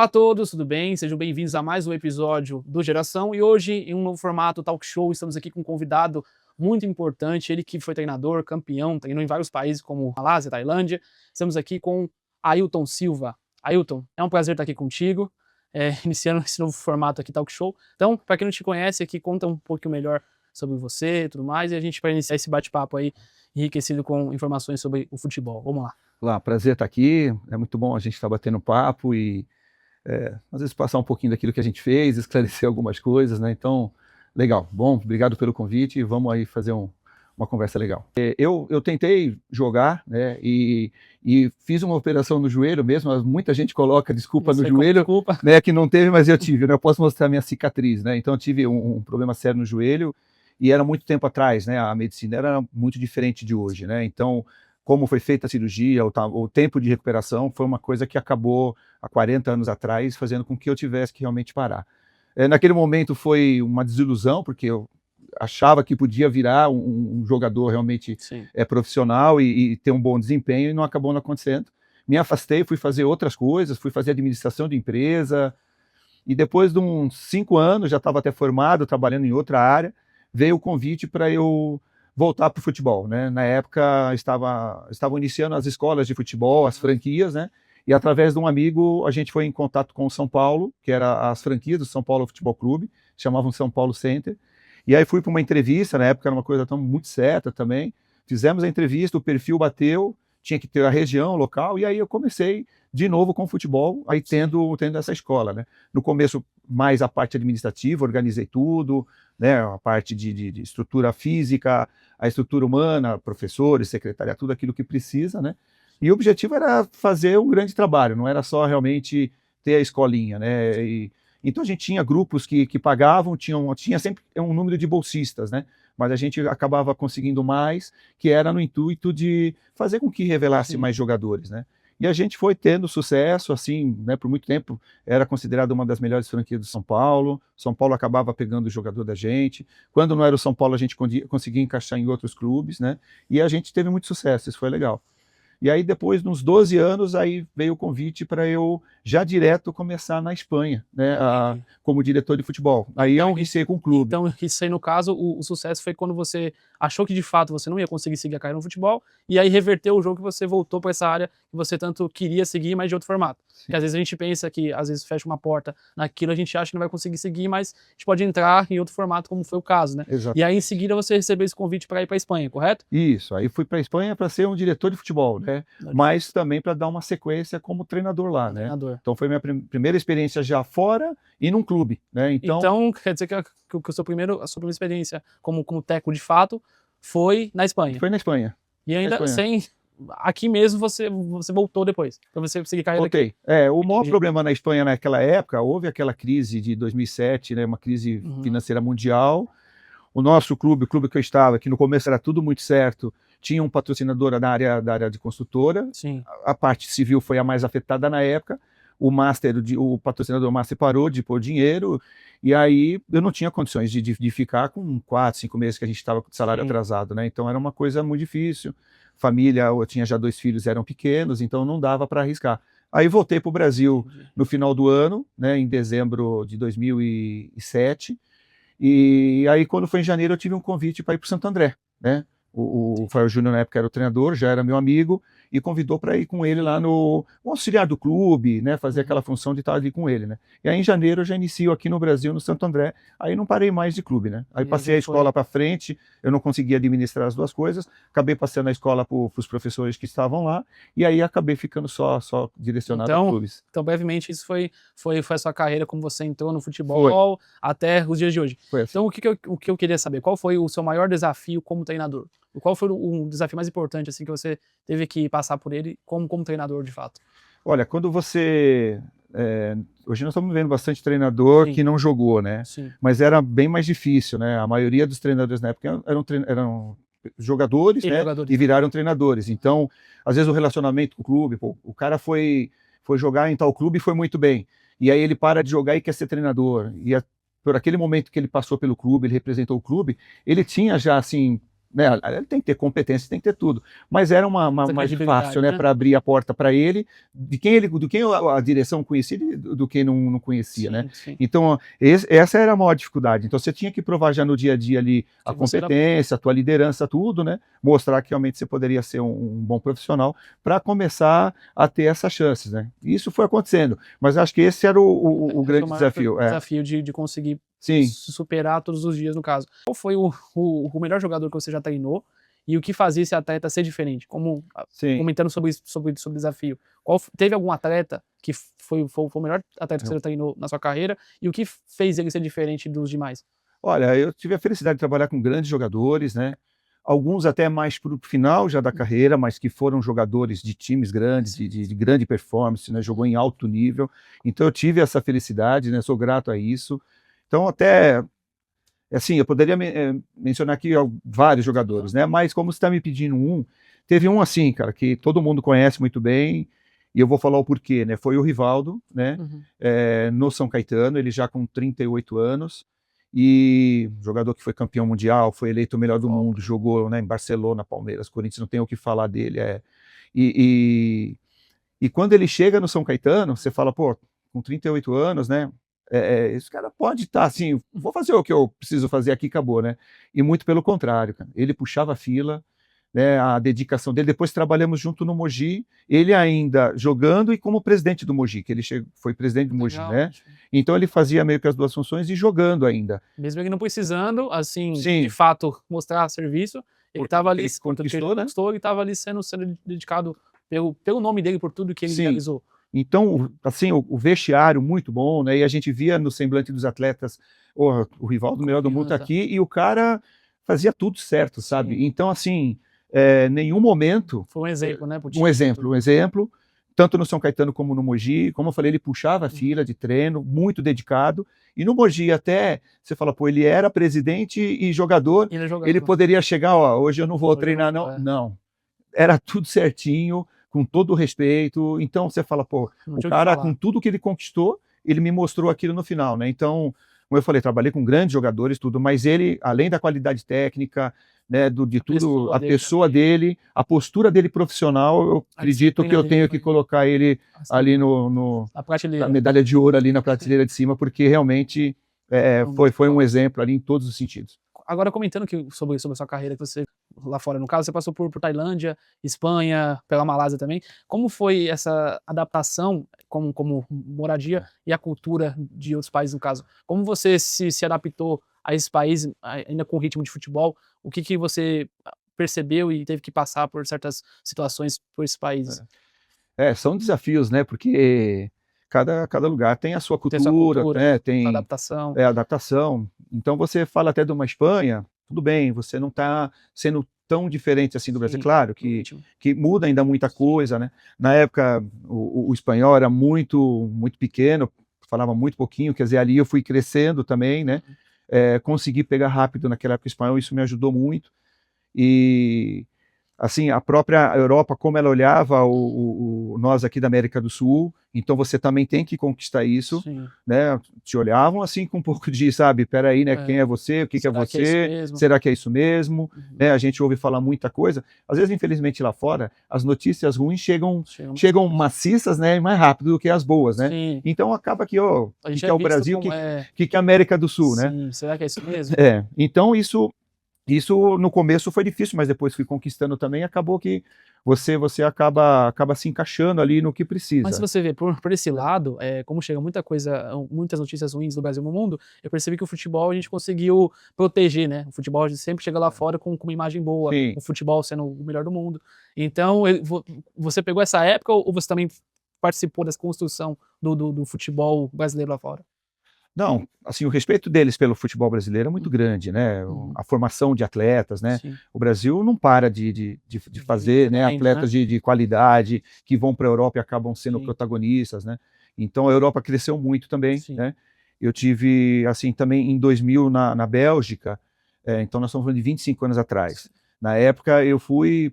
Olá a todos, tudo bem? Sejam bem-vindos a mais um episódio do Geração e hoje, em um novo formato talk show, estamos aqui com um convidado muito importante, ele que foi treinador, campeão, treinou em vários países como Malásia, Tailândia. Estamos aqui com Ailton Silva. Ailton, é um prazer estar aqui contigo, iniciando esse novo formato aqui talk show. Então, para quem não te conhece aqui, conta um pouquinho melhor sobre você e tudo mais, e a gente vai iniciar esse bate-papo aí enriquecido com informações sobre o futebol. Vamos lá. Olá, prazer estar aqui, é muito bom a gente estar batendo papo e às vezes passar um pouquinho daquilo que a gente fez, esclarecer algumas coisas, né? Então, legal, bom, obrigado pelo convite e vamos aí fazer uma conversa legal. Eu tentei jogar, né, e fiz uma operação no joelho mesmo, muita gente coloca desculpa no joelho, né, que não teve, mas eu tive, né? Eu posso mostrar minha cicatriz, né? Então eu tive um problema sério no joelho e era muito tempo atrás, né? A medicina era muito diferente de hoje, né? Então, como foi feita a cirurgia, o tempo de recuperação foi uma coisa que acabou há 40 anos atrás, fazendo com que eu tivesse que realmente parar. Naquele momento foi uma desilusão, porque eu achava que podia virar um jogador realmente profissional e ter um bom desempenho, e não acabou não acontecendo. Me afastei, fui fazer outras coisas, fui fazer administração de empresa, e depois de uns 5 anos, já estava até formado, trabalhando em outra área, veio o convite para eu voltar para o futebol, né? Na época estavam iniciando as escolas de futebol, as franquias, né? E através de um amigo a gente foi em contato com o São Paulo, que era as franquias do São Paulo Futebol Clube, chamavam São Paulo Center. E aí fui para uma entrevista, na época era uma coisa tão muito certa também. Fizemos a entrevista, o perfil bateu, tinha que ter a região, o local, e aí eu comecei de novo com o futebol, aí tendo essa escola, né? No começo mais a parte administrativa, organizei tudo, né? A parte de estrutura física, a estrutura humana, professores, secretária, tudo aquilo que precisa, né? E o objetivo era fazer um grande trabalho, não era só realmente ter a escolinha, né? Então a gente tinha grupos que pagavam, tinha sempre um número de bolsistas, né? Mas a gente acabava conseguindo mais, que era no intuito de fazer com que revelasse mais jogadores, né? E a gente foi tendo sucesso, assim, né, por muito tempo, era considerado uma das melhores franquias do São Paulo. São Paulo acabava pegando o jogador da gente. Quando não era o São Paulo, a gente conseguia encaixar em outros clubes, né? E a gente teve muito sucesso, isso foi legal. E aí depois, nos 12 anos, aí veio o convite para eu já direto começar na Espanha, né, como diretor de futebol. Aí eu iniciei com o clube. Então, isso aí no caso, o sucesso foi quando você achou que de fato você não ia conseguir seguir a carreira no futebol, e aí reverteu o jogo que você voltou para essa área que você tanto queria seguir, mas de outro formato. Porque às vezes a gente pensa que, às vezes fecha uma porta naquilo, a gente acha que não vai conseguir seguir, mas a gente pode entrar em outro formato, como foi o caso, né? Exato. E aí em seguida você recebeu esse convite para ir para a Espanha, correto? Isso, aí fui para a Espanha para ser um diretor de futebol, né? Mas também para dar uma sequência como treinador lá, né? Então foi minha primeira experiência já fora e num clube, né? Então quer dizer que a sua primeira experiência como técnico de fato foi na Espanha? Foi na Espanha. E ainda sem... Aqui mesmo você voltou depois, para você seguir carreira aqui. Voltei. O maior problema na Espanha naquela época, houve aquela crise de 2007, né, uma crise financeira mundial. O nosso clube, o clube que eu estava, que no começo era tudo muito certo, tinha um patrocinador da área de construtora. Sim. A parte civil foi a mais afetada na época. O patrocinador Master parou de pôr dinheiro, e aí eu não tinha condições de ficar com 4, 5 meses que a gente estava com o salário atrasado, né? Então era uma coisa muito difícil. Família, eu tinha já 2 filhos, eram pequenos, então não dava para arriscar. Aí voltei para o Brasil no final do ano, né, em dezembro de 2007, e aí quando foi em janeiro eu tive um convite para ir para o Santo André, né? O Fábio Júnior na época era o treinador, já era meu amigo, e convidou para ir com ele lá no auxiliar do clube, né, fazer aquela função de estar ali com ele, né. E aí em janeiro eu já inicio aqui no Brasil, no Santo André, aí não parei mais de clube, né. Aí passei a escola para frente, eu não conseguia administrar as duas coisas, acabei passando a escola para os professores que estavam lá, e aí acabei ficando só direcionado a clubes. Então brevemente isso foi a sua carreira, como você entrou no futebol até os dias de hoje. Foi assim. Então o que eu queria saber, qual foi o seu maior desafio como treinador? Qual foi o desafio mais importante assim que você teve que passar por ele como treinador de fato? Olha, quando você... hoje nós estamos vendo bastante treinador que não jogou, né? Sim. Mas era bem mais difícil, né? A maioria dos treinadores na época eram jogadores, né? E viraram treinadores. Então, às vezes o relacionamento com o clube, o cara foi jogar em tal clube e foi muito bem. E aí ele para de jogar e quer ser treinador. E por aquele momento que ele passou pelo clube, ele representou o clube, ele tinha já, assim, né? Ele tem que ter competência, tem que ter tudo. Mas era mais fácil, né? Para abrir a porta para ele, de quem a direção conhecia e do quem não conhecia, sim, né? Sim. Então, essa era a maior dificuldade. Então, você tinha que provar já no dia a dia ali a competência, a tua liderança, tudo, né? Mostrar que realmente você poderia ser um bom profissional para começar a ter essas chances, né? Isso foi acontecendo. Mas acho que esse era o grande desafio. Desafio de conseguir se superar todos os dias, no caso. Qual foi o melhor jogador que você já treinou e o que fazia esse atleta ser diferente? Comentando sobre o desafio. Teve algum atleta que foi o melhor atleta que você já treinou na sua carreira e o que fez ele ser diferente dos demais? Olha, eu tive a felicidade de trabalhar com grandes jogadores, né? Alguns até mais para o final já da carreira, mas que foram jogadores de times grandes, de grande performance, né? Jogou em alto nível. Então eu tive essa felicidade, né? Sou grato a isso. Então até, assim, eu poderia mencionar aqui vários jogadores, né? Mas como você está me pedindo teve um assim, cara, que todo mundo conhece muito bem, e eu vou falar o porquê, né? Foi o Rivaldo, né? No São Caetano, ele já com 38 anos, e jogador que foi campeão mundial, foi eleito o melhor do mundo, jogou, né, em Barcelona, Palmeiras, Corinthians, não tem o que falar dele. E quando ele chega no São Caetano, você fala, pô, com 38 anos, né? Esse cara pode estar assim, vou fazer o que eu preciso fazer aqui, acabou, né? E muito pelo contrário, cara. Ele puxava a fila, né, a dedicação dele. Depois trabalhamos junto no Mogi, ele ainda jogando e como presidente do Mogi, que ele foi presidente do Mogi, né? Então ele fazia meio que as duas funções e jogando ainda. Mesmo ele não precisando, assim, de fato, mostrar serviço, ele estava ali, ele estava ali sendo dedicado pelo nome dele, por tudo que ele realizou. Então, assim, o vestiário muito bom, né? E a gente via no semblante dos atletas, o Rivaldo, o melhor do mundo, tá aqui, e o cara fazia tudo certo, sabe? Então, assim, nenhum momento... Foi um exemplo, né? Um exemplo, tanto no São Caetano como no Mogi. Como eu falei, ele puxava a fila de treino, muito dedicado. E no Mogi até, você fala, pô, ele era presidente e jogador, ele poderia chegar, hoje eu não vou treinar, não. Não, era tudo certinho, com todo o respeito. Então você fala, pô, o cara, com tudo que ele conquistou, ele me mostrou aquilo no final, né? Então, como eu falei, trabalhei com grandes jogadores, tudo, mas ele, além da qualidade técnica, né, de tudo, a pessoa dele, a postura dele profissional, eu acredito que eu tenho que colocar ele ali na medalha de ouro, ali na prateleira de cima, porque realmente foi um exemplo ali em todos os sentidos. Agora, comentando sobre a sua carreira, que você, lá fora no caso, você passou por Tailândia, Espanha, pela Malásia também. Como foi essa adaptação como moradia e a cultura de outros países, no caso? Como você se adaptou a esse país, ainda com o ritmo de futebol? O que você percebeu e teve que passar por certas situações por esses países? São desafios, né? Porque cada lugar tem a sua cultura, né? Tem adaptação. Adaptação. Então você fala até de uma Espanha, tudo bem, você não está sendo tão diferente assim do Brasil. Claro que muda ainda muita coisa, né? Na época o espanhol era muito pequeno, falava muito pouquinho, quer dizer, ali eu fui crescendo também, né? Consegui pegar rápido naquela época o espanhol, isso me ajudou muito. E assim, a própria Europa, como ela olhava nós aqui da América do Sul, então você também tem que conquistar isso, né? Te olhavam assim com um pouco de, sabe, peraí, né? Quem é você? O que é você? Será que é isso mesmo? Né? A gente ouve falar muita coisa. Às vezes, infelizmente, lá fora, as notícias ruins chegam maciças, né? Mais rápido do que as boas, né? Então acaba que, o que é o Brasil, o que é a América do Sul, né? Será que é isso mesmo? Então isso no começo foi difícil, mas depois fui conquistando também, acabou que você acaba se encaixando ali no que precisa. Mas se você vê por esse lado, como chega muitas notícias ruins do Brasil no mundo, eu percebi que o futebol a gente conseguiu proteger, né? O futebol a gente sempre chega lá fora com uma imagem boa, o futebol sendo o melhor do mundo. Então, você pegou essa época ou você também participou dessa construção do futebol brasileiro lá fora? Não, assim, o respeito deles pelo futebol brasileiro é muito grande, né? A formação de atletas, né? O Brasil não para de fazer, né, atletas de qualidade que vão para a Europa e acabam sendo protagonistas, né? Então a Europa cresceu muito também, né? Eu tive, assim, também em 2000 na Bélgica, então nós estamos falando de 25 anos atrás. Na época eu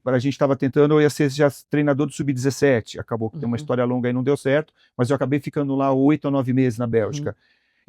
a gente estava tentando, eu ia ser já treinador do Sub-17, acabou que tem uma história longa e não deu certo, mas eu acabei ficando lá 8 ou 9 meses na Bélgica.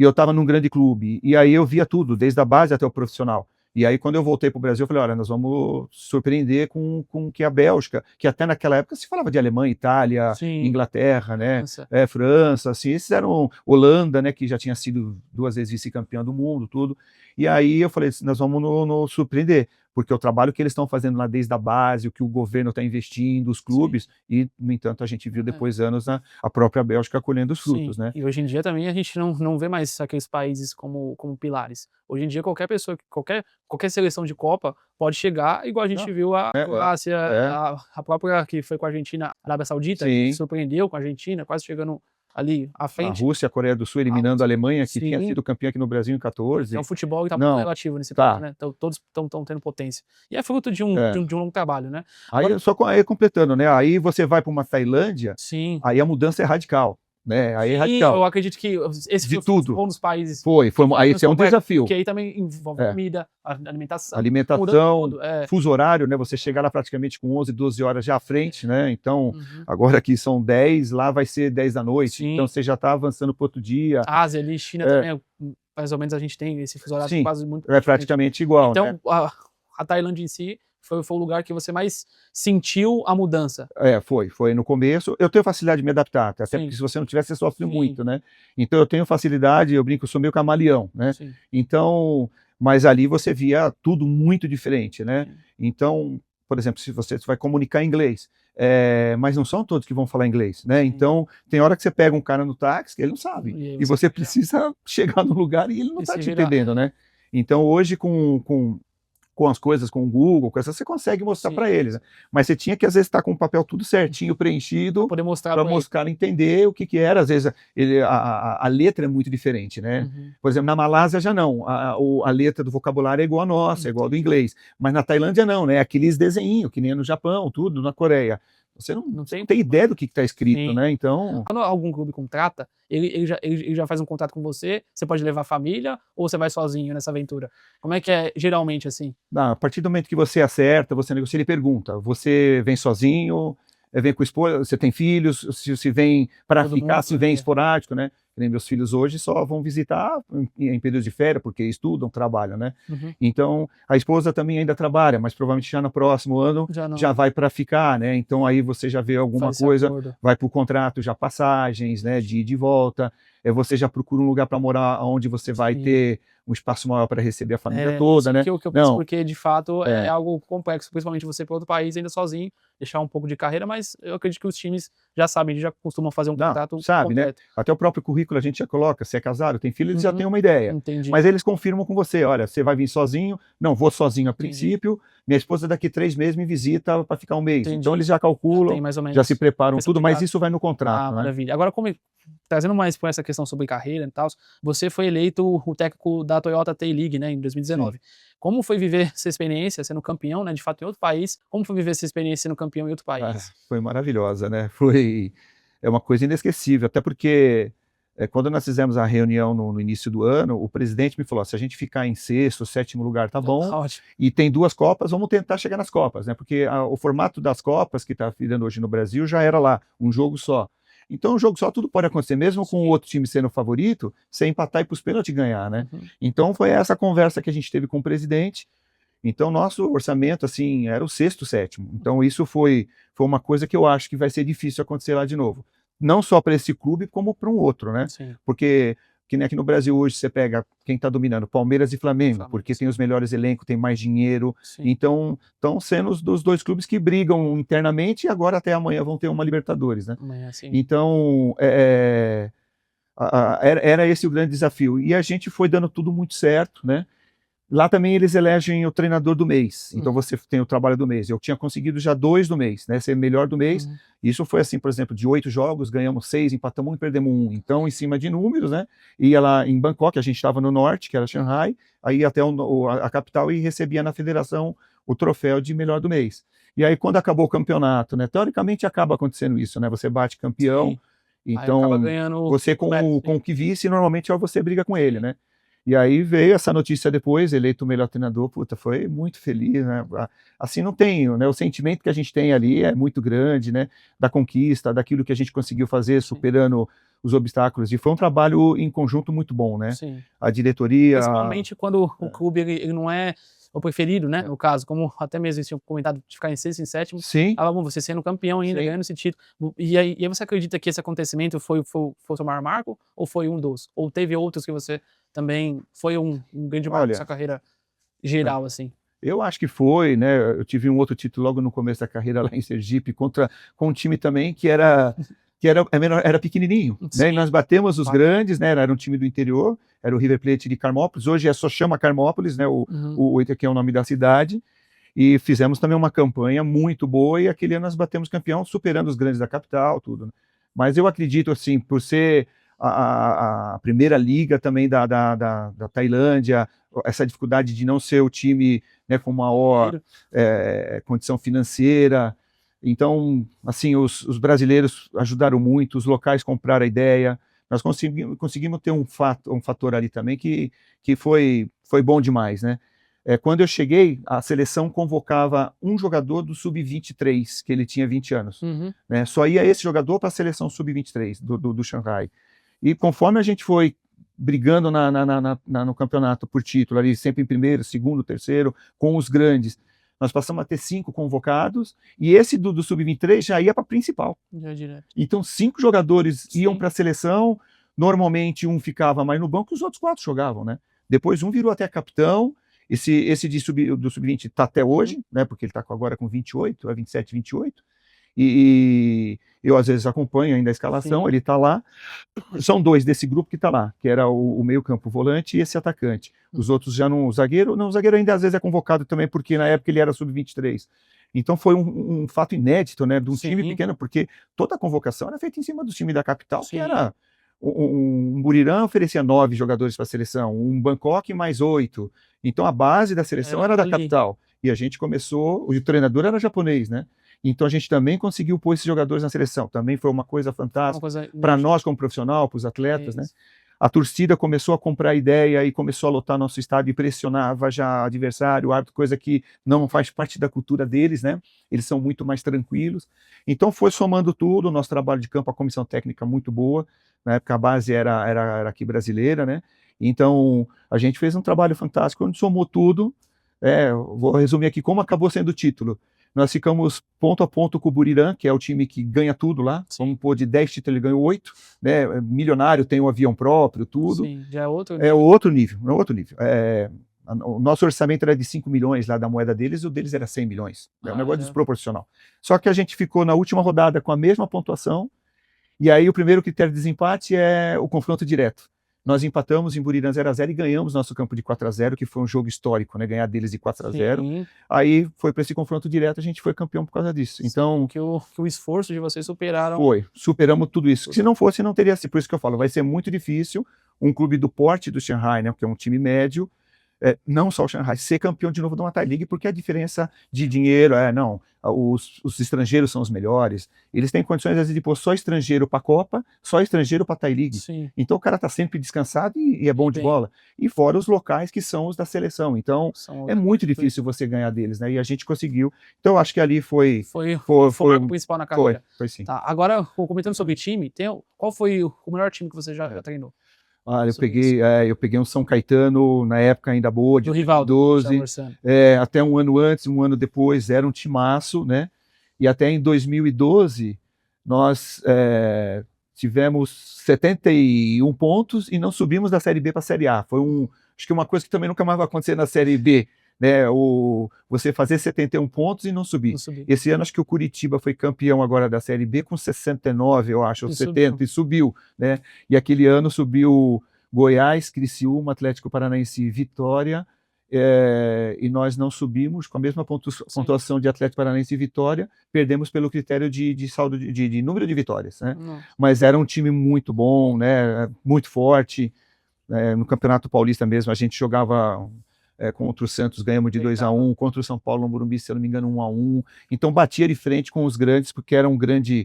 E eu estava num grande clube, e aí eu via tudo, desde a base até o profissional. E aí, quando eu voltei para o Brasil, eu falei, olha, nós vamos surpreender com que a Bélgica, que até naquela época se falava de Alemanha, Itália, Sim, Inglaterra, né? França. França, assim, esses eram Holanda, né? Que já tinha sido 2 vezes vice-campeão do mundo, tudo. E aí eu falei, nós vamos nos surpreender, porque o trabalho que eles estão fazendo lá desde a base, o que o governo está investindo, os clubes, e, no entanto, a gente viu depois anos a própria Bélgica colhendo os frutos, Sim, né? e hoje em dia também a gente não vê mais aqueles países como pilares. Hoje em dia qualquer pessoa, qualquer seleção de Copa pode chegar, igual a gente Não, viu a é, Croácia, é, a própria que foi com a Argentina, a Arábia Saudita, que sim. surpreendeu com a Argentina, quase chegando ali à A frente. Rússia, a Coreia do Sul eliminando a Alemanha, que tinha Sim. sido campeã aqui no Brasil em 14. Então o futebol está muito Não, relativo nesse tá. ponto, né, então todos estão tendo potência. E é fruto de um longo trabalho, né. Aí, Agora aí completando, né? Aí você vai para uma Tailândia, sim. aí a mudança é radical, né? Aí é Sim, radical. eu acredito que esse De foi tudo. um dos países Foi, aí esse é um desafio. porque aí também envolve É. comida, alimentação, muda Alimentação, tudo, fuso horário, né? Você chegar lá praticamente com 11, 12 horas já à frente, né? Então, Uhum. agora aqui são 10, lá vai ser 10 da noite. Sim. Então você já está avançando para outro dia. Ásia ali, China também, mais ou menos a gente tem esse fuso horário Sim, quase muito é praticamente igual, né? Então, a Tailândia em si foi o lugar que você mais sentiu a mudança? Foi no começo. Eu tenho facilidade de me adaptar, até Sim. porque se você não tivesse, você sofre Sim. muito, né? Então eu tenho facilidade, eu brinco, eu sou meio camaleão, né? Sim. Então, mas ali você via tudo muito diferente, né? Sim. Então, por exemplo, se você vai comunicar em inglês, mas não são todos que vão falar inglês, né? Sim. Então, tem hora que você pega um cara no táxi que ele não sabe, E aí e você precisa chegar no lugar e ele não E está se te virar. entendendo, né? Então, hoje com as coisas, com o Google, com essas, você consegue mostrar Sim. para eles, né? Mas você tinha que, às vezes, estar com o papel tudo certinho, preenchido, Poder mostrar para pra ele. mostrar, entender o que era. Às vezes, a letra é muito diferente, né? Uhum. Por exemplo, na Malásia já não. A letra do vocabulário é igual a nossa, é igual a do inglês. Mas na Tailândia não, né? Aqueles desenhinhos, que nem no Japão, tudo, na Coreia. Você não tem ideia do que está escrito, Sim. né? Então, Quando algum clube contrata, ele já faz um contrato com você pode levar a família ou você vai sozinho nessa aventura? Como é que é geralmente assim? a partir do momento que você acerta, você negocia, ele pergunta: você vem sozinho? Vem com esposa? Você tem filhos? Se vem para Todo ficar, mundo, se vem esporádico, né? Que nem meus filhos hoje só vão visitar em períodos de férias, porque estudam, trabalham, né? Uhum. Então, a esposa também ainda trabalha, mas provavelmente já no próximo ano já vai para ficar, né? Então aí você já vê alguma coisa, vai para o contrato, já passagens, né? De ida e volta. Você já procura um lugar para morar onde você vai ter um espaço maior para receber a família toda, né? Que eu penso, porque de fato é algo complexo, principalmente você para outro país ainda sozinho, deixar um pouco de carreira, mas eu acredito que os times já sabem, já costumam fazer um contrato sabe, completo. Né? Até o próprio currículo a gente já coloca, se é casado, tem filho, eles já têm uma ideia. Entendi. Mas eles confirmam com você, olha, você vai vir sozinho? Não, vou sozinho a princípio, minha esposa daqui 3 meses me visita para ficar um mês. Então eles já calculam, já se preparam tudo, mas isso vai no contrato, né? Maravilha. Agora, trazendo mais por essa questão sobre carreira e tal, você foi eleito o técnico da Toyota T-League, né, em 2019. Sim. Como foi viver essa experiência, sendo campeão, né, de fato, em outro país? Como foi viver essa experiência sendo campeão em outro país? Foi maravilhosa, né? É uma coisa inesquecível, até porque quando nós fizemos a reunião no início do ano, o presidente me falou, se a gente ficar em 6º, 7º lugar, tá bom, ótimo. E tem 2 Copas, vamos tentar chegar nas Copas, né? Porque o formato das Copas que está virando hoje no Brasil já era lá, um jogo só. Então, um jogo só, tudo pode acontecer, mesmo com o outro time sendo o favorito, você empatar e ir para os pênaltis ganhar, né? Uhum. Então, foi essa conversa que a gente teve com o presidente. Então, nosso orçamento, assim, era o 6º, 7º. Então, isso foi uma coisa que eu acho que vai ser difícil acontecer lá de novo. Não só para esse clube, como para um outro, né? Sim. Porque, que nem aqui no Brasil hoje, você pega quem está dominando, Palmeiras e Flamengo, porque tem os melhores elencos, tem mais dinheiro. Sim. Então, estão sendo os 2 clubes que brigam internamente e agora até amanhã vão ter uma Libertadores, né? Então, era esse o grande desafio. E a gente foi dando tudo muito certo, né? Lá também eles elegem o treinador do mês, então você tem o trabalho do mês. Eu tinha conseguido já 2 do mês, né? Ser melhor do mês. Isso foi assim, por exemplo, de 8 jogos, ganhamos 6, empatamos 1 e perdemos 1. Então, em cima de números, né? Ia lá em Bangkok, a gente estava no norte, que era Shanghai, aí até a capital e recebia na federação o troféu de melhor do mês. E aí, quando acabou o campeonato, né? Teoricamente acaba acontecendo isso, né? Você bate campeão, Sim. Então você com o que vice, normalmente você briga com ele, né? E aí veio essa notícia depois, eleito o melhor treinador, puta, foi muito feliz, né? Assim, não tenho, né? O sentimento que a gente tem ali é muito grande, né? Da conquista, daquilo que a gente conseguiu fazer, superando os obstáculos. E foi um trabalho em conjunto muito bom, né? Sim. A diretoria... Principalmente quando o clube ele não é o preferido, né, no caso, como até mesmo eles tinham comentado de ficar em sexto, em sétimo, Sim, tava bom, você sendo campeão ainda, sim. ganhando esse título. E aí você acredita que esse acontecimento foi o seu maior marco, ou foi um dos? Ou teve outros que você também foi um grande marco na sua Olha, carreira é, geral, assim? eu acho que foi, né? Eu tive um outro título logo no começo da carreira lá em Sergipe com um time também era pequenininho, né? E Sim, nós batemos os fato. grandes, né? Era um time do interior, era o River Plate de Carmópolis. Hoje só chama Carmópolis, né? Uhum. O que é o nome da cidade. E fizemos também uma campanha muito boa e aquele ano nós batemos campeão, superando os grandes da capital, tudo, né? Mas eu acredito, assim, por ser a primeira liga também da Tailândia, essa dificuldade de não ser o time, né, com maior condição financeira. Então, assim, os brasileiros ajudaram muito, os locais compraram a ideia. Nós conseguimos ter um fator ali também que foi bom demais, né? Quando eu cheguei, a seleção convocava um jogador do Sub-23, que ele tinha 20 anos. Uhum. Né? Só ia esse jogador para a seleção Sub-23 do Shanghai. E conforme a gente foi brigando no campeonato por título, ali sempre em primeiro, segundo, terceiro, com os grandes, nós passamos a ter 5 convocados, e esse do Sub-23 já ia para a principal. Já direto. Então 5 jogadores iam Sim. para a seleção, normalmente um ficava mais no banco e os outros 4 jogavam, né? Depois um virou até capitão. Esse do Sub-20 está até hoje, né? Porque ele está agora com 28, 27, 28. E eu às vezes acompanho ainda a escalação, Sim. ele está lá. São 2 desse grupo que está lá, que era o meio-campo, o volante e esse atacante. Os outros já não, o zagueiro ainda às vezes é convocado também, porque na época ele era Sub-23. Então foi um fato inédito, né, de um time Sim. pequeno, porque toda a convocação era feita em cima do time da capital, que Sim. era um Buriram oferecia 9 jogadores para a seleção, um Bangkok mais 8. Então a base da seleção era da ali. capital. E a gente começou, o treinador era japonês, né? Então a gente também conseguiu pôr esses jogadores na seleção. Também foi uma coisa Uma fantástica coisa para nós como profissional, para os atletas, né? isso. A torcida começou a comprar ideia e começou a lotar nosso estádio e pressionava já adversário, o árbitro, coisa que não faz parte da cultura deles, né? Eles são muito mais tranquilos. Então foi somando tudo, o nosso trabalho de campo, a comissão técnica muito boa. Na época a base era aqui brasileira, né? Então a gente fez um trabalho fantástico, onde somou tudo. Vou resumir aqui como acabou sendo o título. Nós ficamos ponto a ponto com o Buriram, que é o time que ganha tudo lá. Sim. Vamos pôr de 10 títulos, ele ganhou 8. Né? Milionário, tem um avião próprio, tudo. Sim, já é outro É outro nível, é outro nível. O nosso orçamento era de 5 milhões lá da moeda deles, o deles era 100 milhões. É um negócio desproporcional. Só que a gente ficou na última rodada com a mesma pontuação, e aí o primeiro critério de desempate é o confronto direto. Nós empatamos em Buriram 0-0 e ganhamos nosso campo de 4-0, que foi um jogo histórico, né? Ganhar deles de 4-0. Sim. Aí foi para esse confronto direto, a gente foi campeão por causa disso. Então, que o esforço de vocês superaram. superamos tudo isso. Se não fosse, não teria sido. Por isso que eu falo, vai ser muito difícil um clube do porte do Shanghai, né? Que é um time médio, não só o Shanghai, ser campeão de novo da Thai League, porque a diferença de dinheiro os estrangeiros são os melhores, eles têm condições às vezes de pôr só estrangeiro para a Copa, só estrangeiro para a Thai League. Sim. Então o cara está sempre descansado e é bom de bola. E fora os locais que são os da seleção. Então é muito difícil você ganhar deles, né? E a gente conseguiu. Então eu acho que ali foi o foco principal na carreira. Foi sim. Tá, agora, comentando sobre time, qual foi o melhor time que você já treinou? Eu peguei um São Caetano, na época ainda boa, de do Rivaldo, 12, até um ano antes, um ano depois, era um timaço, né? E até em 2012, nós tivemos 71 pontos e não subimos da Série B para a Série A. Acho que uma coisa que também nunca mais vai acontecer na Série B, né? Você fazer 71 pontos e não subir. Esse ano acho que o Curitiba foi campeão agora da Série B com 69, eu acho, ou 70, e subiu, né? E aquele ano subiu Goiás, Criciúma, Atlético Paranaense e Vitória, e nós não subimos com a mesma pontuação de Atlético Paranaense e Vitória, perdemos pelo critério de saldo de número de vitórias, né? Mas era um time muito bom, né? Muito forte. No Campeonato Paulista mesmo, a gente jogava contra o Santos, ganhamos de 2-1, contra o São Paulo no Morumbi, se eu não me engano, 1-1. Então batia de frente com os grandes, porque era um grande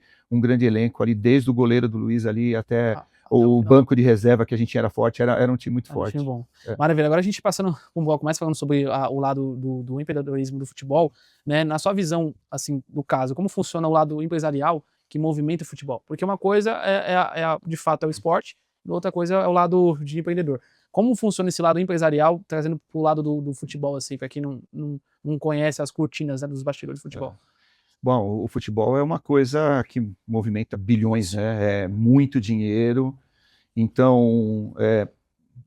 elenco ali, desde o goleiro do Luiz ali até o banco de reserva, que a gente era forte, era um time muito forte. Um bom. Maravilha. Agora a gente passando um bloco mais, falando sobre o lado do empreendedorismo do futebol, né? Na sua visão, assim, do caso, como funciona o lado empresarial que movimenta o futebol? Porque uma coisa de fato é o esporte, outra coisa é o lado de empreendedor. Como funciona esse lado empresarial, trazendo para o lado do futebol, assim, para quem não conhece as cortinas, né, dos bastidores do futebol? Bom, o futebol é uma coisa que movimenta bilhões, né? É muito dinheiro. Então,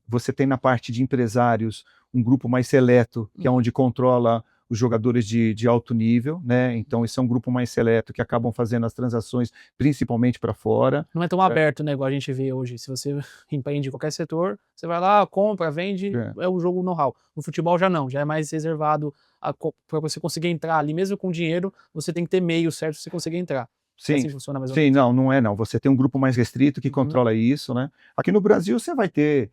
você tem na parte de empresários um grupo mais seleto, que é onde controla os jogadores de alto nível, né? Então, esse é um grupo mais seleto que acabam fazendo as transações principalmente para fora. Não é tão aberto, né, igual a gente vê hoje. Se você empreende em qualquer setor, você vai lá, compra, vende, é o jogo know-how. No futebol já não, já é mais reservado para você conseguir entrar ali, mesmo com dinheiro, você tem que ter meio certo para você conseguir entrar. É assim Sim, que funciona mais ou sim, menos. não é não. Você tem um grupo mais restrito que controla isso, né. Aqui no Brasil você vai ter,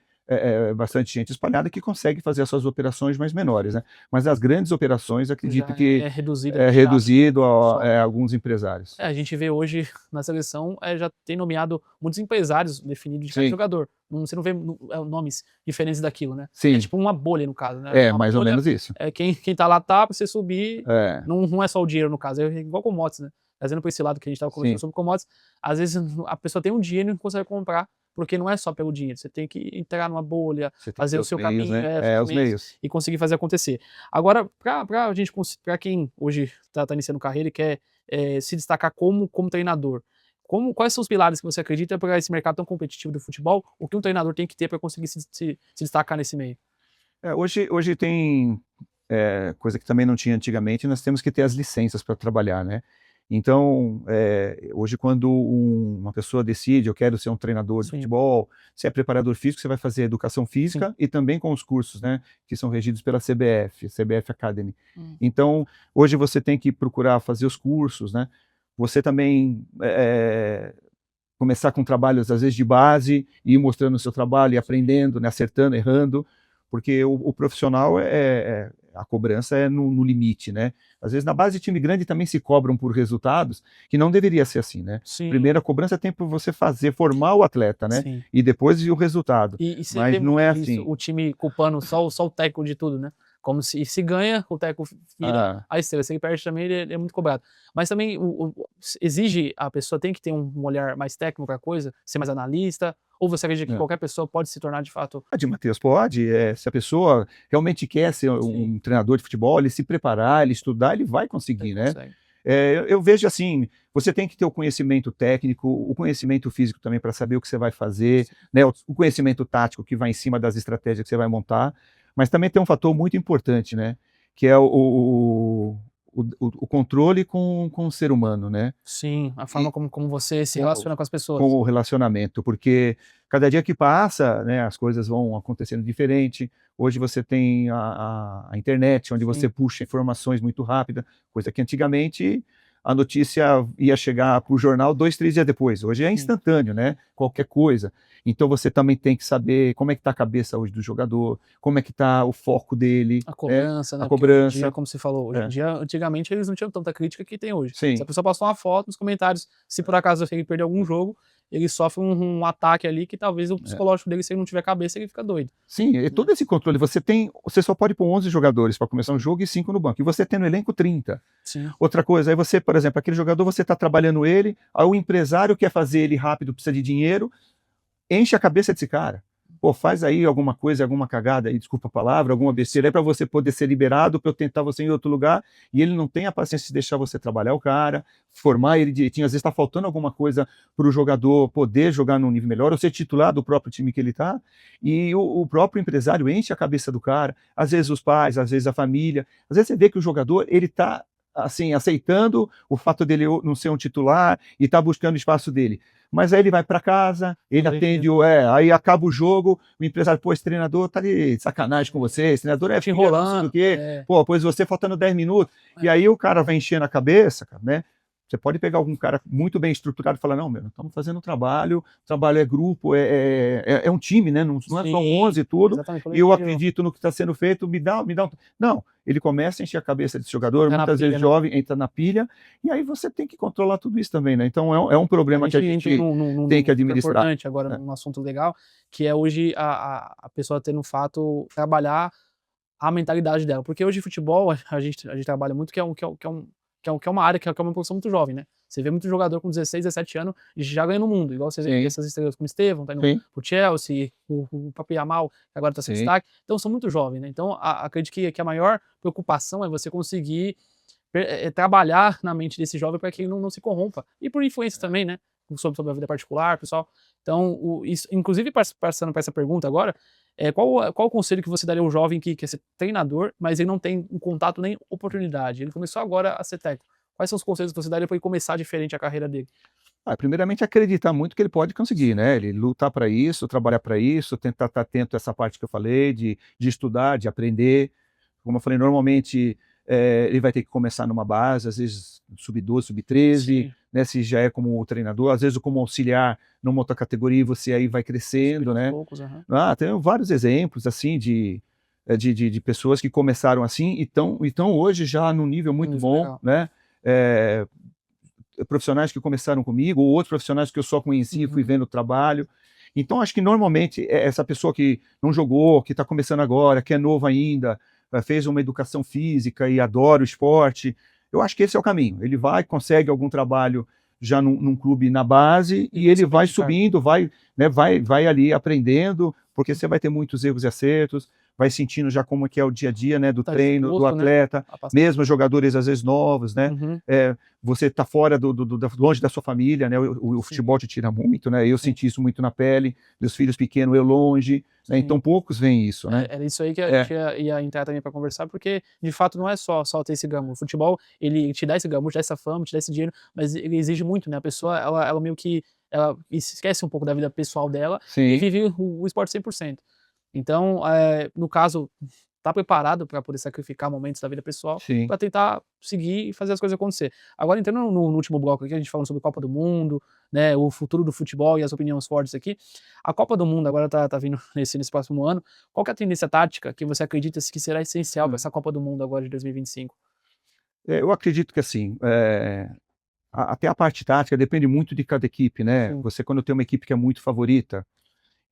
bastante gente espalhada que consegue fazer as suas operações mais menores, né. Mas as grandes operações acredito Já que é reduzido, é fechado, reduzido só. a alguns empresários. A gente vê hoje na seleção, já tem nomeado muitos empresários definidos de cada Sim, jogador. Você não vê nomes diferentes daquilo, né. É sim, tipo uma bolha no caso, né. é Uma mais ou bolha, menos isso. quem tá lá tá, pra você subir, É, não é só o dinheiro no caso, é igual commodities, né. Trazendo pra esse lado que a gente estava conversando sim, sobre commodities, às vezes a pessoa tem um dinheiro e não consegue comprar, porque não é só pelo dinheiro, você tem que entrar numa bolha, você tem que fazer ter o os seu meios, caminho, né. os Os meios, meios. e conseguir fazer acontecer. Agora, pra gente pra quem hoje tá iniciando carreira e quer, se destacar como treinador, quais são os pilares que você acredita para esse mercado tão competitivo do futebol, o que um treinador tem que ter para conseguir se destacar nesse meio? Hoje tem, coisa que também não tinha antigamente, nós temos que ter as licenças para trabalhar, né. Então, hoje quando uma pessoa decide: "Eu quero ser um treinador de Sim, futebol", se é preparador físico, você vai fazer educação sim. física e também com os cursos, né, que são regidos pela CBF, CBF Academy. Hum. Então, hoje você tem que procurar fazer os cursos, né. Você também, começar com trabalhos, às vezes, de base, e ir mostrando o seu trabalho e aprendendo, né, acertando, errando, porque o profissional a cobrança é no limite, né. Às vezes, na base de time grande também se cobram por resultados, que não deveria ser assim, né. Sim, Primeiro a cobrança tem por você fazer, formar o atleta, né, sim. e depois vir o resultado, E você mas vê não muito é isso, assim. o time culpando só o técnico de tudo, né. Como se ganha, o técnico vira Ah, a estrela, se ele perde também ele é muito cobrado. Mas também exige a pessoa tem que ter um olhar mais técnico pra coisa, ser mais analista, ou você acredita que é. qualquer pessoa pode se tornar de fato. Pode, Matheus, pode. Se a pessoa realmente quer ser Sim, um treinador de futebol, ele se preparar, ele estudar, ele vai você conseguir, né. consegue. Eu vejo assim, você tem que ter o conhecimento técnico, o conhecimento físico também para saber o que você vai fazer, Sim. né, o conhecimento tático que vai em cima das estratégias que você vai montar, mas também tem um fator muito importante, né, que é o controle com o ser humano, né. Sim, a forma E como você se com relaciona com as com pessoas. o relacionamento, porque cada dia que passa, né, as coisas vão acontecendo diferente. Hoje você tem a internet, onde você Sim, puxa informações muito rápida, coisa que antigamente a notícia ia chegar para o jornal 2, 3 dias depois. Hoje é sim. instantâneo, né, qualquer coisa. Então você também tem que saber como é que está a cabeça hoje do jogador, como é que está o foco dele, A né, cobrança, a né, porque hoje em dia, cobrança. como você falou, hoje em É, dia antigamente eles não tinham tanta crítica que tem hoje. Se a sim. pessoa postar uma foto nos comentários, se por acaso ele perder algum jogo, ele sofre um ataque ali que talvez o É. psicológico dele, se ele não tiver cabeça, ele fica doido, Sim, e né. todo esse controle, você só pode pôr 11 jogadores para começar um jogo e 5 no banco, e você tem no elenco 30. Sim, Outra coisa, aí você, por exemplo, aquele jogador você está trabalhando ele, aí o empresário quer fazer ele rápido, precisa de dinheiro, enche a cabeça desse cara. Pô, faz aí alguma coisa, alguma cagada aí, desculpa a palavra, alguma besteira aí para você poder ser liberado, para eu tentar você em outro lugar, e ele não tem a paciência de deixar você trabalhar o cara, formar ele direitinho, às vezes está faltando alguma coisa para o jogador poder jogar num nível melhor, ou ser titular do próprio time que ele está, e o próprio empresário enche a cabeça do cara, às vezes os pais, às vezes a família, às vezes você vê que o jogador, ele está assim, aceitando o fato dele não ser um titular e está buscando o espaço dele. Mas aí ele vai para casa, ele atende aí acaba o jogo, o empresário, pô, esse treinador tá de sacanagem com você, esse treinador é te filha não sei do enrolando, quê, pô, pois você faltando 10 minutos, e aí o cara vai enchendo a cabeça, cara, né? Você pode pegar algum cara muito bem estruturado e falar, não, meu, estamos fazendo um trabalho, o trabalho é grupo, é um time, né? Não é só sim, 11 e tudo, exatamente, e eu coletivo, acredito no que está sendo feito, me dá um... Não, ele começa a encher a cabeça desse jogador, entrar na muitas vezes pilha, né. jovem, entra na pilha, e aí você tem que controlar tudo isso também, né? Então é um A problema que a gente entra gente tem que num super administrar. importante agora, É. num assunto legal, que é hoje a pessoa ter no fato trabalhar a mentalidade dela, porque hoje futebol a gente trabalha muito que é uma área que é uma profissão muito jovem, né. Você vê muito jogador com 16, 17 anos já ganhando o mundo, igual você vê Sim. essas estrelas como Estevão, tá indo Sim. pro Chelsea, o próprio Yamal, que agora tá sem Sim. destaque. Então são muito jovens, né? Então acredito que a maior preocupação é você conseguir trabalhar na mente desse jovem para que ele não se corrompa. E por influência também, né? Sobre a vida particular, pessoal. Então, isso, inclusive, passando para essa pergunta agora, qual o conselho que você daria ao jovem que quer ser treinador, mas ele não tem um contato nem oportunidade? Ele começou agora a ser técnico. Quais são os conselhos que você daria para ele começar diferente a carreira dele? Primeiramente, acreditar muito que ele pode conseguir, né? Ele lutar para isso, trabalhar para isso, tentar estar atento a essa parte que eu falei, de estudar, de aprender. Como eu falei, normalmente ele vai ter que começar numa base, às vezes sub-12, sub-13, né? Se já é como treinador, às vezes como auxiliar numa outra categoria, você aí vai crescendo, né? Poucos, Tem vários exemplos assim de pessoas que começaram assim e estão hoje já num nível muito bom, legal. né? Profissionais que começaram comigo, ou outros profissionais que eu só conheci e fui vendo o trabalho. Então, acho que normalmente essa pessoa que não jogou, que está começando agora, que é novo ainda, fez uma educação física e adora o esporte, eu acho que esse é o caminho. Ele consegue algum trabalho já num clube na base e ele vai subindo, vai ali aprendendo, porque você vai ter muitos erros e acertos, vai sentindo já como que é o dia a dia, né, do treino, do atleta, mesmo jogadores às vezes novos, né, você está fora longe da sua família, né, o futebol te tira muito, né, eu senti isso muito na pele, meus filhos pequenos, eu longe, né, então poucos veem isso, né. Era isso aí que a gente ia entrar também para conversar, porque de fato não é só ter esse gamo, o futebol, ele te dá esse gamo, te dá essa fama, te dá esse dinheiro, mas ele exige muito, né, a pessoa, ela meio que, ela esquece um pouco da vida pessoal dela e vive o esporte 100%. Então, no caso, tá preparado para poder sacrificar momentos da vida pessoal para tentar seguir e fazer as coisas acontecer. Agora, entrando no último bloco aqui, a gente falando sobre Copa do Mundo, né, o futuro do futebol e as opiniões fortes aqui. A Copa do Mundo agora tá vindo nesse próximo ano. Qual que é a tendência tática que você acredita que será essencial para essa Copa do Mundo agora de 2025? Eu acredito que assim, até a parte tática depende muito de cada equipe, né? Você, quando tem uma equipe que é muito favorita,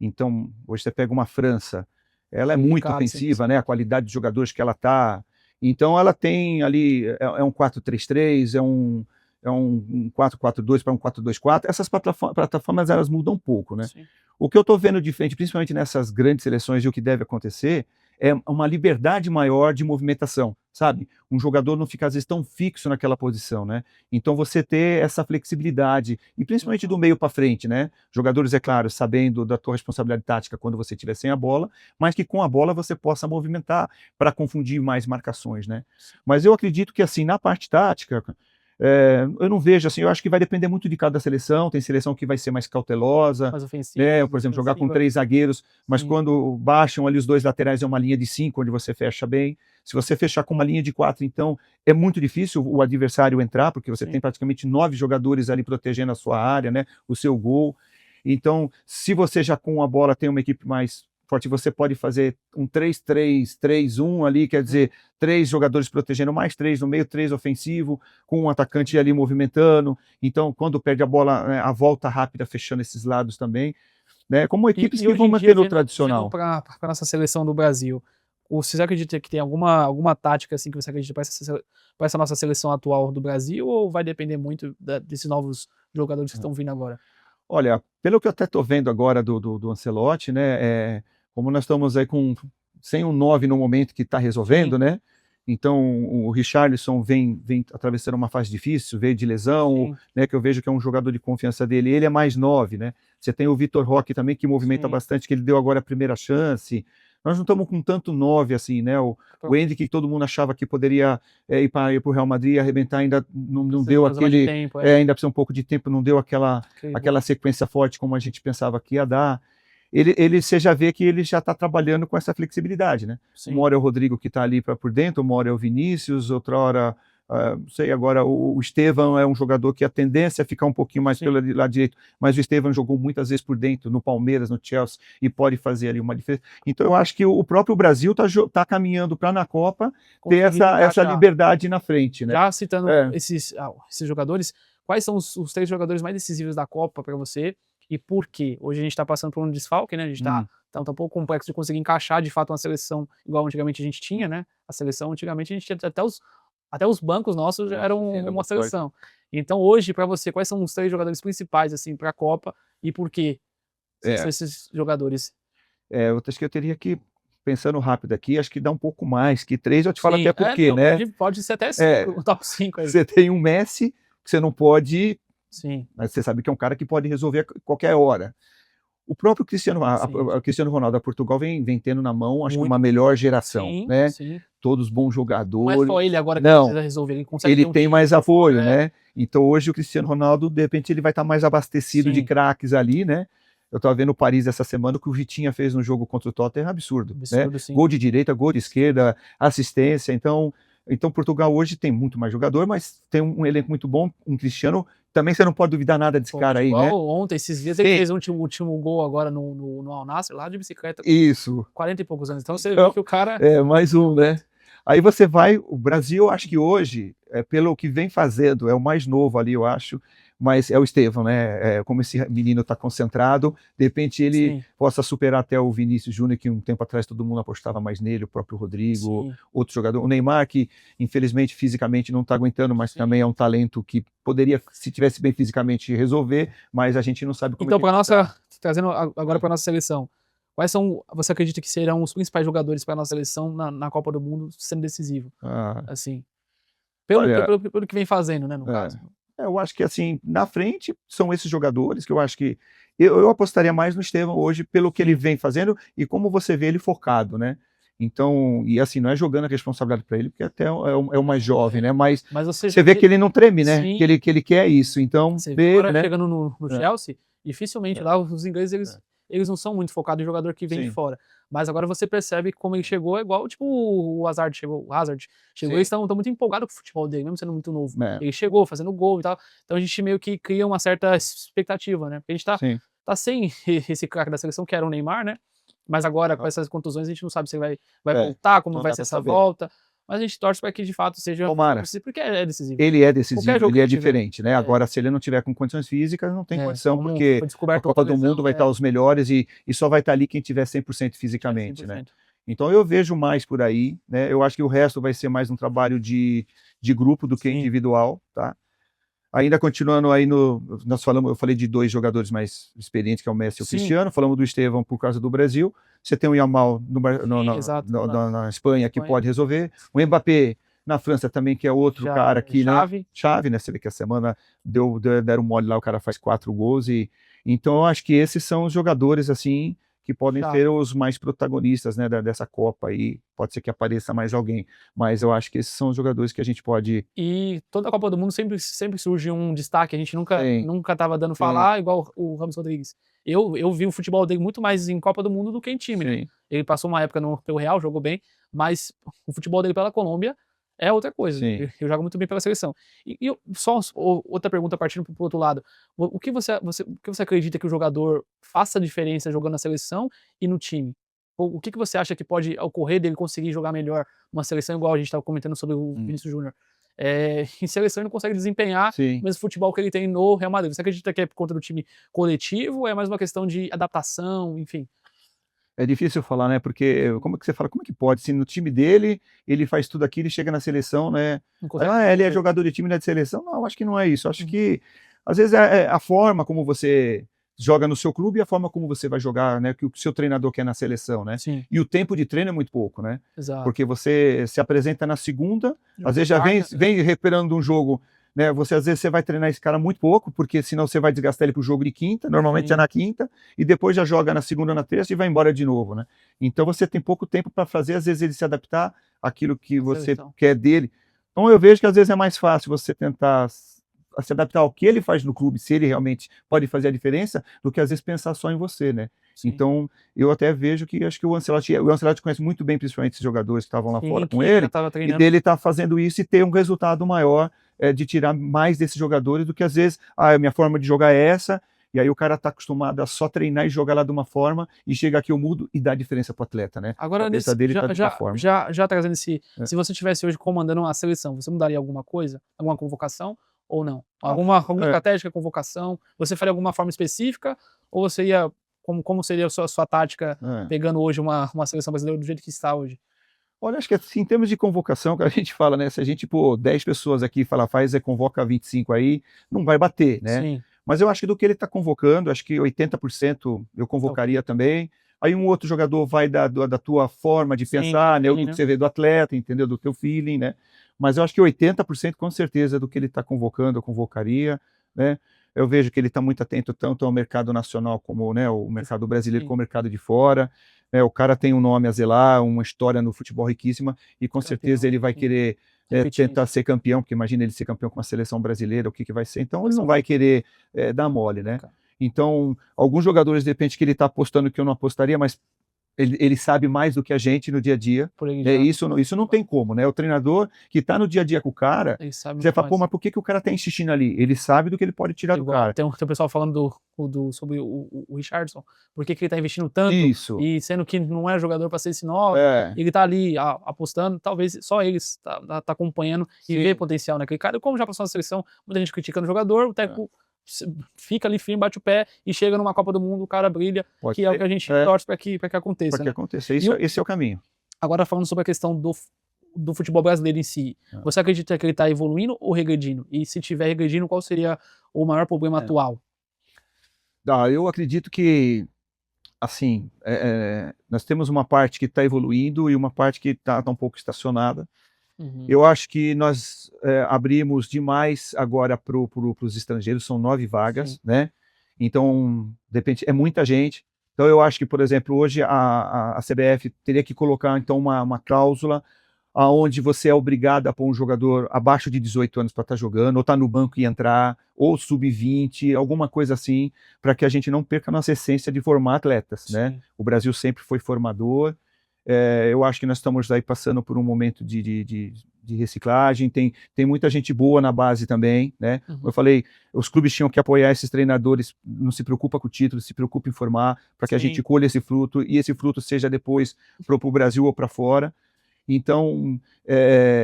então, hoje você pega uma França, ela é muito ofensiva, né? A qualidade de jogadores que ela tá. Então, ela tem ali, um 4-3-3, é um 4-4-2 para um 4-2-4. Essas plataformas, elas mudam um pouco, né? O que eu estou vendo de frente, principalmente nessas grandes seleções, e o que deve acontecer, é uma liberdade maior de movimentação, sabe? Um jogador não fica, às vezes, tão fixo naquela posição, né? Então, você ter essa flexibilidade, e principalmente do meio para frente, né? Jogadores, é claro, sabendo da tua responsabilidade tática quando você estiver sem a bola, mas que com a bola você possa movimentar para confundir mais marcações, né? Mas eu acredito que, assim, na parte tática, eu não vejo assim, eu acho que vai depender muito de cada seleção. Tem seleção que vai ser mais cautelosa, mais ofensiva, né? Por exemplo, jogar com 3 zagueiros, mas quando baixam ali os 2 laterais é uma linha de 5, onde você fecha bem. Se você fechar com uma linha de 4, então é muito difícil o adversário entrar, porque você tem praticamente 9 jogadores ali protegendo a sua área, né? O seu gol. Então, se você já com a bola tem uma equipe mais forte, você pode fazer um 3-3-3-1 ali, quer dizer, 3 jogadores protegendo, mais 3 no meio, 3 ofensivo, com um atacante ali movimentando. Então, quando perde a bola, né, a volta rápida fechando esses lados também, né? Como equipes que vão manter no tradicional. Para a nossa seleção do Brasil, você acredita que tem alguma tática assim que você acredita para essa nossa seleção atual do Brasil, ou vai depender muito desses novos jogadores que estão vindo agora? Olha, pelo que eu até estou vendo agora do Ancelotti, né, como nós estamos aí sem um 9 no momento que está resolvendo, né? Então o Richarlison vem atravessando uma fase difícil, veio de lesão, né? Que eu vejo que é um jogador de confiança dele. Ele é mais 9, né? Você tem o Vitor Roque também, que movimenta bastante, que ele deu agora a primeira chance. Nós não estamos com tanto 9 assim, né? O Endrick, que todo mundo achava que poderia ir para o Real Madrid, arrebentar, ainda não deu aquele. Ainda precisa um pouco de tempo, não deu aquela sequência forte como a gente pensava que ia dar. Você já vê que ele já está trabalhando com essa flexibilidade, né? Uma hora é o Rodrigo que está ali por dentro, uma hora é o Vinícius, outra hora, não sei, agora o Estevão é um jogador que a tendência é ficar um pouquinho mais pelo lado direito, mas o Estevão jogou muitas vezes por dentro, no Palmeiras, no Chelsea, e pode fazer ali uma diferença. Então eu acho que o próprio Brasil está caminhando para na Copa ter essa liberdade na frente, né? Já citando esses jogadores, quais são os 3 jogadores mais decisivos da Copa para você? E por quê? Hoje a gente está passando por um desfalque, né? A gente tá um pouco complexo de conseguir encaixar de fato uma seleção igual antigamente a gente tinha, né? A seleção, antigamente, a gente tinha até os bancos nossos já eram uma seleção. Então hoje, para você, quais são os 3 jogadores principais assim para a Copa e por quê? São É, esses jogadores. eu acho que eu teria que, pensando rápido aqui, acho que dá um pouco mais que 3, eu te falo até Sim, por quê, não, né? pode ser até 5, É, o top 5 aí. você tem um Messi, que você não pode, Sim, mas você sabe que é um cara que pode resolver a qualquer hora. O próprio Cristiano, sim, a Cristiano Ronaldo, a Portugal vem tendo na mão, acho que uma muito. melhor geração, Sim, né? sim. Todos bons Não é só jogadores. ele agora que Não, precisa resolver, ele consegue ele ter um tem time mais por fora, apoio, né? Então hoje o Cristiano Ronaldo, de repente, ele vai estar mais abastecido de Sim, craques ali, né? Eu estava vendo o Paris essa semana, o que o Vitinha fez no jogo contra o Tottenham é absurdo, né? absurdo, sim. Gol de direita, gol de esquerda, assistência. Então Portugal hoje tem muito mais jogador, mas tem um elenco muito bom, um Cristiano. Também você não pode duvidar nada desse cara Pode, aí, né? igual ontem, esses dias, ele Sim, fez o último gol agora no Al Nassr, lá de bicicleta, com isso. 40 e poucos anos. Então você vê Então, que o cara mais um, jogou né? muito. Aí você vai, o Brasil, acho que hoje, pelo que vem fazendo, é o mais novo ali, eu acho, mas é o Estevão, né? Como esse menino está concentrado, de repente ele Sim, possa superar até o Vinícius Júnior, que um tempo atrás todo mundo apostava mais nele, o próprio Rodrigo, sim, outro jogador. O Neymar, que infelizmente fisicamente não está aguentando, mas também é sim. um talento que poderia, se tivesse bem fisicamente, resolver, mas a gente não sabe como é Então, que ele para está. nossa, trazendo agora para nossa seleção, quais são, você acredita que serão os principais jogadores para nossa seleção na Copa do Mundo sendo decisivo? Ah, Assim, olha, pelo que vem fazendo, né, no É, caso. eu acho que assim, na frente são esses jogadores que eu acho que eu apostaria mais no Estevão hoje pelo que ele Sim, vem fazendo e como você vê ele focado, né? Então, e assim, não é jogando a responsabilidade para ele, porque até é o mais jovem, é. né? Mas Mas você você já vê vê, que ele não treme, né? Que sim, ele quer isso. Então, você vê vê, agora né? chegando no É, Chelsea, dificilmente é, lá os ingleses é. eles não são muito focados em jogador que vem de Sim, fora. Mas agora você percebe que como ele chegou, é igual tipo o Hazard chegou, eles sim. estão muito empolgados com o futebol dele, mesmo sendo muito novo. É, Ele chegou fazendo gol e tal. Então a gente meio que cria uma certa expectativa, né? Porque a gente sim. tá sem esse craque da seleção que era o Neymar, né? Mas agora com Ah, essas contusões a gente não sabe se ele vai É, voltar, como não vai dá ser para essa saber. volta. Mas a gente torce para que de fato seja Tomara. decisivo, porque é decisivo. Ele é Qualquer decisivo, jogo ele que é ele tiver. diferente, né? É. Agora, se ele não tiver com condições físicas, não tem condição, Como porque foi a descoberto Copa outra do Mundo lesão, vai estar os melhores e só vai estar ali quem tiver 100% é fisicamente, né? 100%. Então eu vejo mais por aí, né? Eu acho que o resto vai ser mais um trabalho de grupo do que Sim, individual, tá? Ainda continuando aí nós falamos, eu falei de 2 jogadores mais experientes, que é o Messi e o sim, Cristiano, falamos do Estevão por causa do Brasil, você tem o Yamal sim, exato. na Espanha que Espanha, pode resolver, o Mbappé na França também, que é outro já cara é que, né, chave. chave, né, você vê que a semana deram mole lá, o cara faz 4 gols, então eu acho que esses são os jogadores, assim, que podem Chave. ser os mais protagonistas, né, dessa Copa aí, pode ser que apareça mais alguém, mas eu acho que esses são os jogadores que a gente pode... E toda a Copa do Mundo sempre surge um destaque, a gente Sim, nunca tava dando sim, falar, igual o Ramos Rodrigues. Eu vi o futebol dele muito mais em Copa do Mundo do que em time, né? sim, Ele passou uma época pelo Real, jogou bem, mas o futebol dele pela Colômbia é outra coisa. sim. Ele joga muito bem pela seleção. Só outra pergunta partindo pro outro lado. O que o que você acredita que o jogador faça diferença jogando na seleção e no time? O que você acha que pode ocorrer dele conseguir jogar melhor uma seleção igual a gente estava comentando sobre o Hum. Vinícius Júnior? Em seleção ele não consegue desempenhar Sim. o mesmo futebol que ele tem no Real Madrid. Você acredita que é por conta do time coletivo ou é mais uma questão de adaptação, enfim? É difícil falar, né? Porque como é que você fala? Como é que pode? Se no time dele ele faz tudo aquilo e chega na seleção, né? Não consegue Ele é desenvolver. jogador de time, não é de seleção? Não, acho que não é isso. Acho Uhum. que às vezes é a forma como você joga no seu clube e a forma como você vai jogar, né? Que o seu treinador quer na seleção, né? Sim, E o tempo de treino é muito pouco, né? exato. Porque você se apresenta na segunda, às Joga vezes já quarta, vem recuperando um jogo, né? Às vezes você vai treinar esse cara muito pouco, porque senão você vai desgastar ele pro jogo de quinta, normalmente é sim, na quinta, e depois já joga na segunda, na terça e vai embora de novo, né? Então você tem pouco tempo para fazer, às vezes, ele se adaptar àquilo que a você seleção. quer dele. Então eu vejo que às vezes é mais fácil você tentar se adaptar ao que ele faz no clube, se ele realmente pode fazer a diferença, do que às vezes pensar só em você, né? Sim. Então, eu até vejo que acho que o Ancelotti conhece muito bem, principalmente esses jogadores que estavam lá fora Sim, com que já ele, estava e treinando. dele estar fazendo isso e ter um resultado maior, de tirar mais desses jogadores do que às vezes, a minha forma de jogar é essa, e aí o cara está acostumado a só treinar e jogar lá de uma forma, e chega aqui eu mudo e dá diferença para o atleta, né? A Agora, cabeça dele está de uma forma. já trazendo É. se você estivesse hoje comandando uma seleção, você mudaria alguma coisa? Alguma convocação ou não? Ah, Alguma é. estratégia, convocação? Você faria alguma forma específica? Ou você ia, como seria a sua tática É. pegando hoje uma seleção brasileira do jeito que está hoje? Olha, acho que assim, em termos de convocação, que a gente fala, né? Se a gente pôr 10 pessoas aqui e falar, convoca 25 aí, não vai bater, né? Sim. Mas eu acho que do que ele está convocando, acho que 80% eu convocaria também. Aí um outro jogador vai da tua forma de pensar, né? Do que você vê do atleta, entendeu? Do teu feeling, né? Mas eu acho que 80% com certeza do que ele está convocando, eu convocaria, né? Eu vejo que ele está muito atento tanto ao mercado nacional como, né, o mercado brasileiro, como o mercado de fora. O cara tem um nome a zelar, uma história no futebol riquíssima, e com certeza ele vai querer tentar ser campeão, porque imagina ele ser campeão com a seleção brasileira, o que vai ser. Então ele não vai querer dar mole, né? Então, alguns jogadores, de repente, que ele está apostando que eu não apostaria, mas ele sabe mais do que a gente no dia a dia. Isso não tem como, né? O treinador que está no dia a dia com o cara, você fala, pô, mas por que o cara está insistindo ali? Ele sabe do que ele pode tirar do cara. Tem um pessoal falando sobre o Richardson, por que ele está investindo tanto, e sendo que não é jogador para ser esse 9, ele está ali apostando, talvez só eles tá acompanhando e vê potencial naquele cara. Como já passou na seleção, muita gente criticando o jogador, o técnico fica ali firme, bate o pé e chega numa Copa do Mundo, o cara brilha, que é o que a gente torce para que aconteça. Para que aconteça, esse é o caminho. Agora, falando sobre a questão do futebol brasileiro em si, você acredita que ele está evoluindo ou regredindo? E se tiver regredindo, qual seria o maior problema atual? Eu acredito que, assim, nós temos uma parte que está evoluindo e uma parte que está um pouco estacionada. Eu acho que nós abrimos demais agora para os estrangeiros, são 9 vagas, né? Então, de repente, é muita gente. Então, eu acho que, por exemplo, hoje a CBF teria que colocar, então, uma cláusula onde você é obrigado a pôr um jogador abaixo de 18 anos para estar jogando, ou estar no banco e entrar, ou sub-20, alguma coisa assim, para que a gente não perca a nossa essência de formar atletas, né? O Brasil sempre foi formador. Eu acho que nós estamos aí passando por um momento de reciclagem, tem muita gente boa na base também, né? Como eu falei, os clubes tinham que apoiar esses treinadores, não se preocupa com o título, se preocupa em formar, para que a gente colha esse fruto, e esse fruto seja depois para o Brasil ou para fora. Então,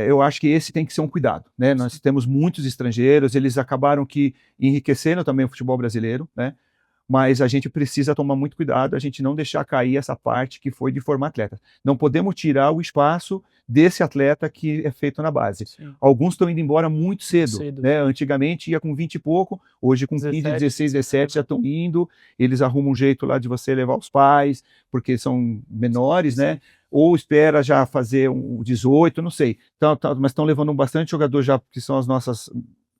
eu acho que esse tem que ser um cuidado, né? Nós temos muitos estrangeiros, eles acabaram que enriquecendo também o futebol brasileiro, né? Mas a gente precisa tomar muito cuidado, a gente não deixar cair essa parte que foi de formar atletas. Não podemos tirar o espaço desse atleta que é feito na base. Alguns estão indo embora muito cedo, né? Antigamente ia com 20 e pouco, hoje com 15, 16, 17 já estão indo, eles arrumam um jeito lá de você levar os pais, porque são menores, né? Ou espera já fazer um 18, não sei. Então, mas estão levando bastante jogador já, que são as nossas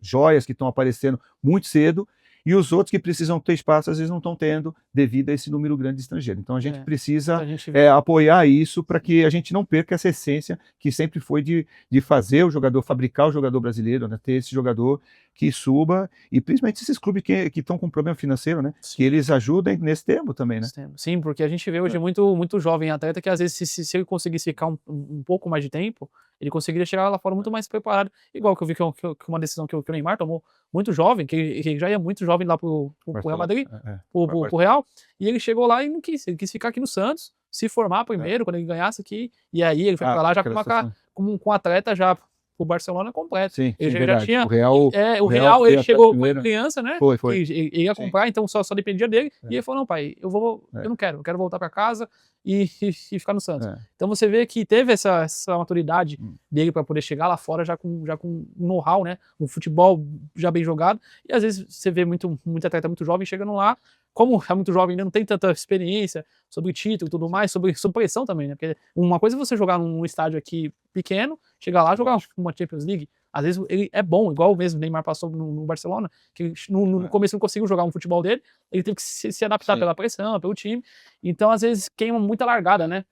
joias que estão aparecendo muito cedo, e os outros que precisam ter espaço, às vezes não estão tendo, devido a esse número grande de estrangeiros. Então a gente precisa apoiar isso para que a gente não perca essa essência que sempre foi de fazer o jogador, fabricar o jogador brasileiro, né? Ter esse jogador que suba, e principalmente esses clubes que estão com problema financeiro, né? Que eles ajudem nesse tempo também, né? Sim, porque a gente vê hoje muito jovem atleta que às vezes se ele conseguisse ficar um pouco mais de tempo, ele conseguiria chegar lá fora muito mais preparado, igual que eu vi que uma decisão que o Neymar tomou muito jovem, que ele já ia muito jovem lá pro Real Madrid, pro Real, e ele chegou lá e não quis, ele quis ficar aqui no Santos, se formar primeiro, quando ele ganhasse aqui, e aí ele foi pra lá já com um atleta já pro Barcelona completo. Sim, ele já verdade. tinha, o Real ele chegou com criança, né? Foi. Ele ia comprar, então só dependia dele, e ele falou, não pai, eu não quero, eu quero voltar pra casa e ficar no Santos. Então você vê que teve essa maturidade dele para poder chegar lá fora já com um know-how, né? Um futebol já bem jogado, e às vezes você vê muito atleta muito jovem chegando lá, como é muito jovem, ainda não tem tanta experiência sobre título e tudo mais, sobre pressão também, né? Porque uma coisa é você jogar num estádio aqui pequeno, chegar lá e jogar uma Champions League. Às vezes ele é bom, igual mesmo o Neymar passou no Barcelona, que no começo não conseguiu jogar um futebol dele, ele teve que se adaptar pela pressão, pelo time. Então, às vezes, queima muita largada, né?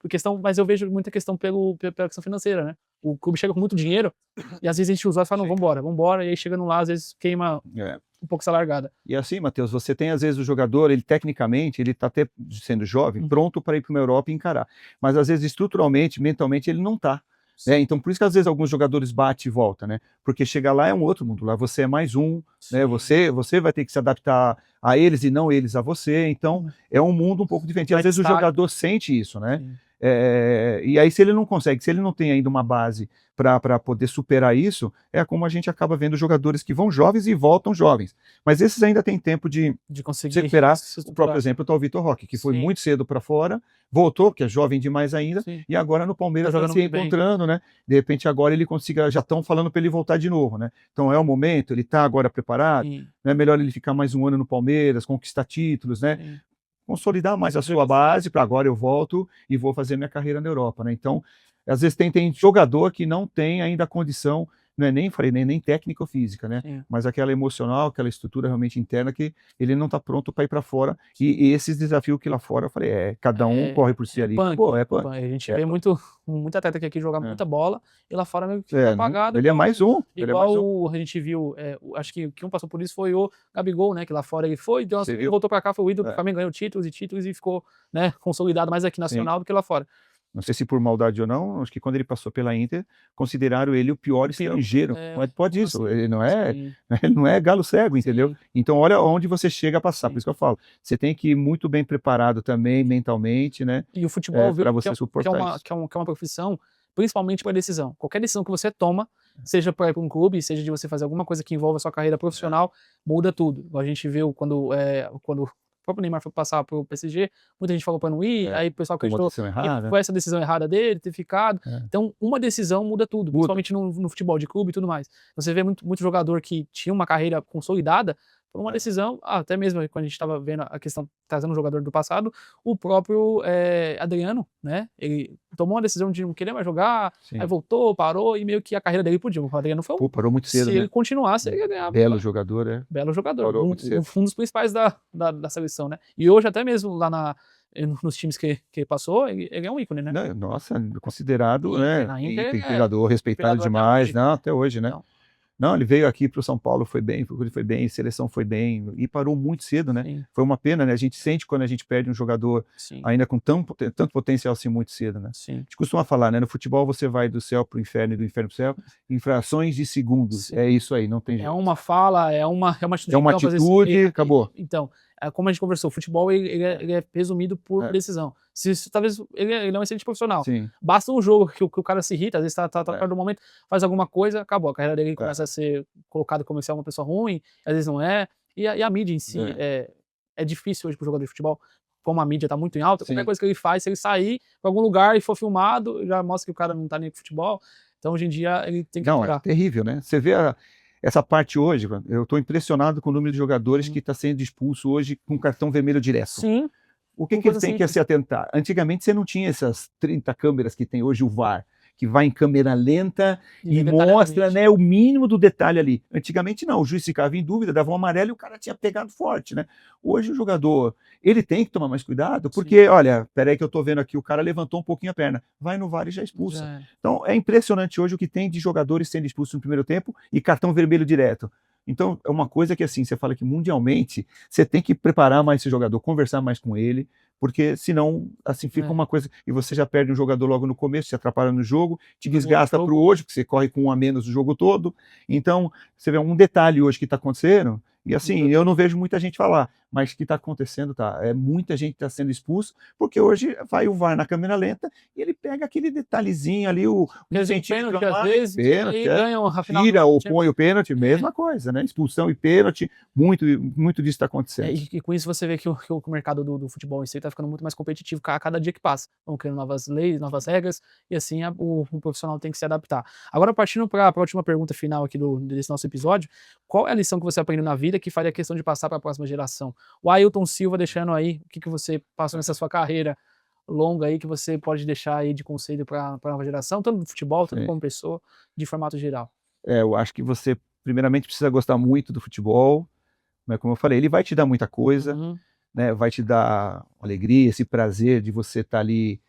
Mas eu vejo muita questão pela questão financeira, né? O clube chega com muito dinheiro e às vezes a gente usa e fala, não, vambora. E aí chegando lá, às vezes queima um pouco essa largada. E assim, Matheus, você tem às vezes o jogador, ele tecnicamente, ele está até sendo jovem, pronto para ir para uma Europa e encarar. Mas às vezes estruturalmente, mentalmente, ele não está. Então, por isso que às vezes alguns jogadores batem e voltam, né? Porque chegar lá é um outro mundo, lá você é mais um, né? Você vai ter que se adaptar a eles e não eles a você, então é um mundo um pouco diferente. E às vezes o jogador sente isso, né? E aí, se ele não consegue, se ele não tem ainda uma base para poder superar isso, é como a gente acaba vendo jogadores que vão jovens e voltam jovens. Mas esses ainda têm tempo de conseguir se recuperar. se O próprio estruturar. exemplo está o Vitor Roque, que foi Sim. muito cedo para fora, voltou, que é jovem demais ainda, Sim. e agora no Palmeiras Tá está jogando se bem. encontrando, né? De repente agora ele consiga, já estão falando para ele voltar de novo, né? Então é o momento, ele está agora preparado, Sim. não é melhor ele ficar mais um ano no Palmeiras, conquistar títulos, né? Sim. Consolidar mais a Fazer sua assim. base, para agora eu volto e vou fazer minha carreira na Europa, né? Então, às vezes tem jogador que não tem ainda a condição, não é nem técnica ou física, né? Sim. Mas aquela emocional, aquela estrutura realmente interna que ele não está pronto para ir para fora. E esses desafios que lá fora, eu falei, cada um corre por si ali. Punk. Pô, é punk. A gente É vê punk. muita atleta que aqui joga muita bola e lá fora meio que fica Não, apagado. ele é mais um. Ele é mais um. Igual a gente viu, acho que quem passou por isso foi o Gabigol, né? Que lá fora ele foi, Você viu? voltou pra cá, foi o ídolo, o Flamengo ganhou títulos e ficou, né, consolidado mais aqui nacional do que lá fora. Não sei se por maldade ou não, acho que quando ele passou pela Inter, consideraram ele o pior estrangeiro. Mas pode isso, ele não é galo cego, entendeu? Sim. Então olha onde você chega a passar, por isso que eu falo. Você tem que ir muito bem preparado também, mentalmente, né? E o futebol para você que suportar isso. é uma profissão, principalmente para decisão. Qualquer decisão que você toma, seja para ir para um clube, seja de você fazer alguma coisa que envolva a sua carreira profissional, muda tudo. Igual a gente viu quando o próprio Neymar foi passar pro PSG, muita gente falou para não ir, aí o pessoal acreditou que foi essa decisão errada dele, ter ficado. Então, uma decisão muda tudo, principalmente no futebol de clube e tudo mais. Você vê muito jogador que tinha uma carreira consolidada, por uma decisão, até mesmo quando a gente estava vendo a questão, trazendo um jogador do passado, o próprio Adriano, né? Ele tomou uma decisão de não querer mais jogar, aí voltou, parou, e meio que a carreira dele podia. O Adriano foi parou muito cedo, se ele continuasse, ele ia ganhar. Belo jogador, Belo jogador. Parou muito cedo. Um dos principais da seleção, né? E hoje, até mesmo lá nos times que ele passou, ele é um ícone, né? Não, nossa, considerado, E né? na Inter, Treinador respeitado demais, até hoje, né? Não, ele veio aqui para o São Paulo, foi bem, seleção foi bem, e parou muito cedo, né? Sim. Foi uma pena, né? A gente sente quando a gente perde um jogador ainda com tanto potencial assim muito cedo, né? Sim. A gente costuma falar, né? No futebol você vai do céu para o inferno e do inferno para o céu em frações de segundos. Sim. É isso aí, não tem jeito. É uma fala, é uma atitude. É uma atitude, acabou. Então, como a gente conversou, o futebol ele é resumido por decisão. Talvez ele é um excelente profissional. Sim. Basta um jogo que o cara se irrita, às vezes tá perto do momento, faz alguma coisa, acabou. A carreira dele começa a ser colocada como se é uma pessoa ruim, às vezes não é. E a mídia em si é difícil hoje pro jogador de futebol. Como a mídia tá muito em alta, qualquer coisa que ele faz, se ele sair pra algum lugar e for filmado, já mostra que o cara não tá nem com futebol. Então hoje em dia ele tem que é terrível, né? Você vê essa parte hoje, eu estou impressionado com o número de jogadores que está sendo expulso hoje com cartão vermelho direto. Sim. O que eles têm que se atentar? Antigamente você não tinha essas 30 câmeras que tem hoje o VAR, que vai em câmera lenta e mostra, né, o mínimo do detalhe ali. Antigamente não, o juiz ficava em dúvida, dava um amarelo e o cara tinha pegado forte, né? Hoje o jogador, ele tem que tomar mais cuidado, porque, olha, peraí que eu tô vendo aqui, o cara levantou um pouquinho a perna, vai no VAR e já expulsa. Então é impressionante hoje o que tem de jogadores sendo expulsos no primeiro tempo e cartão vermelho direto. Então, é uma coisa que, assim, você fala que mundialmente você tem que preparar mais esse jogador, conversar mais com ele, porque senão, assim, fica uma coisa... E você já perde um jogador logo no começo, se atrapalha no jogo, te desgasta para o hoje, porque você corre com um a menos o jogo todo. Então, você vê um detalhe hoje que está acontecendo, e assim, eu não vejo muita gente falar, mas o que está acontecendo, muita gente está sendo expulso, porque hoje vai o VAR na câmera lenta e ele pega aquele detalhezinho ali, o centímetro, às vezes, pênalti, ganham a final. Tira ou põe o pênalti, mesma coisa, né? Expulsão e pênalti, muito disso está acontecendo. E com isso você vê que o mercado do futebol em si está ficando muito mais competitivo a cada dia que passa. Vão criando novas leis, novas regras, e assim o profissional tem que se adaptar. Agora, partindo para a última pergunta final aqui desse nosso episódio, qual é a lição que você aprendeu na vida que faria questão de passar para a próxima geração? O Ailton Silva deixando aí, o que você passou nessa sua carreira longa aí, que você pode deixar aí de conselho para a nova geração, tanto do futebol, tanto como pessoa, de formato geral? Eu acho que você, primeiramente, precisa gostar muito do futebol, né? Como eu falei, ele vai te dar muita coisa, né? Vai te dar alegria, esse prazer de você estar ali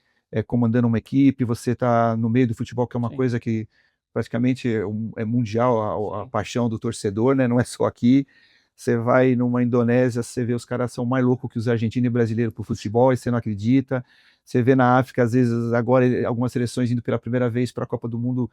comandando uma equipe, você estar no meio do futebol, que é uma coisa que praticamente é mundial, a paixão do torcedor, né? Não é só aqui. Você vai numa Indonésia, você vê os caras são mais loucos que os argentinos e brasileiros por futebol, e você não acredita. Você vê na África, às vezes, agora, algumas seleções indo pela primeira vez para a Copa do Mundo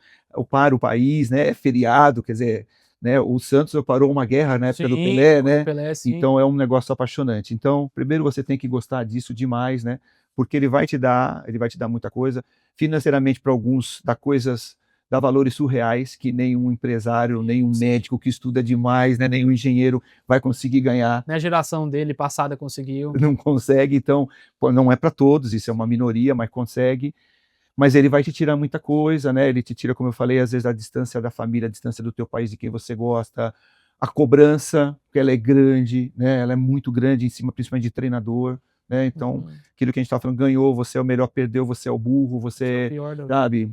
para o país, né? É feriado, quer dizer, né? O Santos parou uma guerra, né? Pelo Pelé, né? Pelé, então é um negócio apaixonante. Então, primeiro você tem que gostar disso demais, né? porque ele vai te dar muita coisa. Financeiramente, para alguns, dá valores surreais que nenhum empresário, nenhum médico que estuda demais, né, nenhum engenheiro vai conseguir ganhar. A geração dele passada conseguiu. Não consegue, então, não é para todos, isso é uma minoria, mas consegue. Mas ele vai te tirar muita coisa, né? Ele te tira, como eu falei, às vezes a distância da família, a distância do teu país, de quem você gosta, a cobrança, que ela é grande, né? Ela é muito grande em cima, principalmente de treinador, né? Então, aquilo que a gente estava falando, ganhou, você é o melhor, perdeu, você é o burro, você, sabe?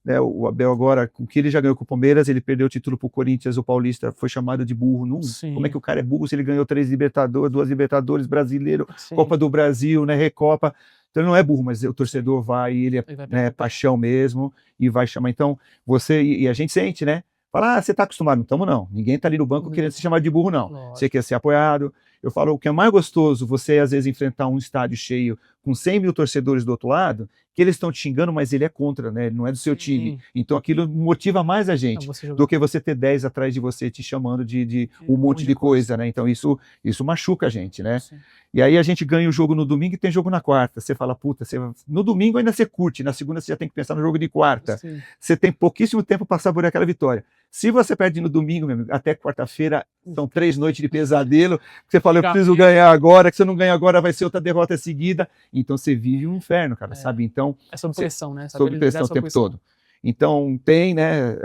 Né, o Abel agora, com o que ele já ganhou com o Palmeiras, ele perdeu o título para o Corinthians, o Paulista foi chamado de burro. Não, como é que o cara é burro se ele ganhou 2 Libertadores, Brasileiro, Copa do Brasil, né, Recopa? Então ele não é burro, mas o torcedor vai, ele é paixão mesmo, e vai chamar. Então, e a gente sente, né? Fala, você tá acostumado. Não estamos, não. Ninguém tá ali no banco querendo se chamar de burro, não. Lógico. Você quer ser apoiado. Eu falo, o que é mais gostoso, você às vezes enfrentar um estádio cheio com 100 mil torcedores do outro lado, que eles estão te xingando, mas ele é contra, né? Ele não é do seu time. Então aquilo motiva mais a gente do que você ter 10 atrás de você te chamando de um monte de coisa, né? Então isso machuca a gente, né? Sim. E aí a gente ganha o jogo no domingo e tem jogo na quarta. Você fala, puta, no domingo ainda você curte, na segunda você já tem que pensar no jogo de quarta. Sim. Você tem pouquíssimo tempo para saborear aquela vitória. Se você perde no domingo, meu amigo, até quarta-feira, são 3 noites de pesadelo, que você fala, eu preciso ganhar agora, que se eu não ganhar agora vai ser outra derrota seguida. Então você vive um inferno, cara, sabe? Então, é sob pressão, né? Sob pressão o tempo todo. Então tem, né,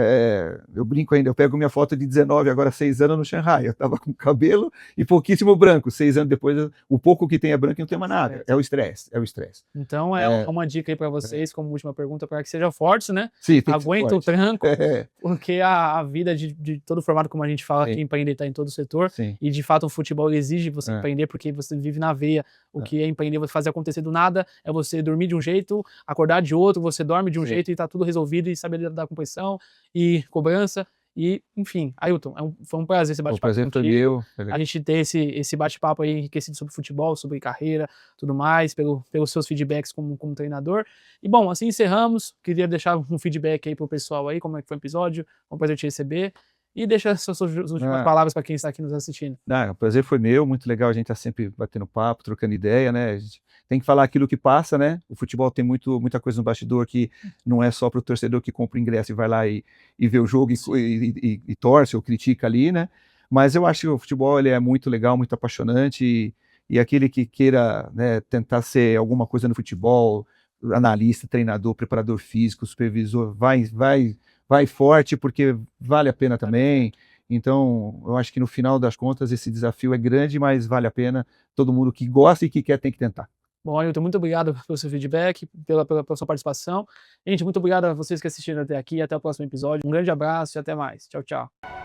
eu brinco ainda, eu pego minha foto de 19, agora 6 anos no Shanghai, eu tava com cabelo e pouquíssimo branco, 6 anos depois, o pouco que tem é branco e não tem mais nada, é o estresse. Então uma dica aí para vocês, como última pergunta, para que seja forte, né? Sim, aguenta o tranco, porque a vida de todo formato, como a gente fala, que empreender está em todo o setor, e de fato o futebol exige você empreender, porque você vive na veia, o que é empreender, você fazer acontecer do nada, é você dormir de um jeito, acordar de outro, você dorme de um jeito e tá tudo resolvido, e saber lidar com pressão e cobrança, e enfim, Ailton, foi um prazer esse bate-papo. O prazer foi meu. A gente ter esse bate-papo aí enriquecido sobre futebol, sobre carreira, tudo mais, pelos seus feedbacks como treinador. E bom, assim encerramos, queria deixar um feedback aí pro pessoal aí, como é que foi o episódio, foi um prazer te receber. E deixa as suas últimas palavras para quem está aqui nos assistindo. O prazer foi meu, muito legal, a gente tá sempre batendo papo, trocando ideia, né? A gente tem que falar aquilo que passa, né? O futebol tem muita coisa no bastidor que não é só para o torcedor que compra o ingresso e vai lá e vê o jogo e torce ou critica ali, né? Mas eu acho que o futebol ele é muito legal, muito apaixonante, e aquele que queira, né, tentar ser alguma coisa no futebol, analista, treinador, preparador físico, supervisor, vai forte, porque vale a pena também. Então, eu acho que no final das contas esse desafio é grande, mas vale a pena. Todo mundo que gosta e que quer tem que tentar. Bom, Ailton, muito obrigado pelo seu feedback, pela sua participação. Gente, muito obrigado a vocês que assistiram até aqui. Até o próximo episódio. Um grande abraço e até mais. Tchau, tchau.